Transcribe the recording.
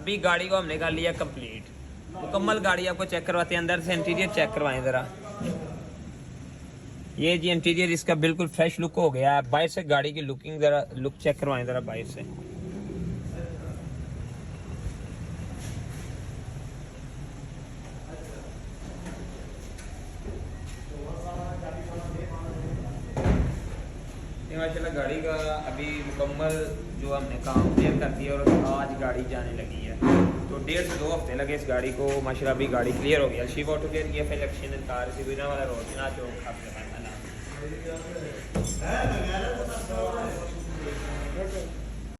अभी गाड़ी को हमने कर लिया कंप्लीट, मुकम्मल गाड़ी आपको चेक करवाते हैं। अंदर से इंटीरियर चेक करवाएं ज़रा। ये जी इंटीरियर इसका बिल्कुल फ्रेश लुक हो गया है। बाहर से गाड़ी की लुकिंग ज़रा लुक चेक करवाएं ज़रा बाहर से। माशाल्लाह गाड़ी का अभी मुकम्मल जो हमने काम क्लियर कर दिया और आज गाड़ी जाने लगी है। तो 1.5 से 2 हफ्ते लगे इस गाड़ी को। माशाल्लाह अभी गाड़ी क्लियर हो गया। शिव ऑटो केयर की इलेक्शन कार से बिना वाला रोड ना चौक।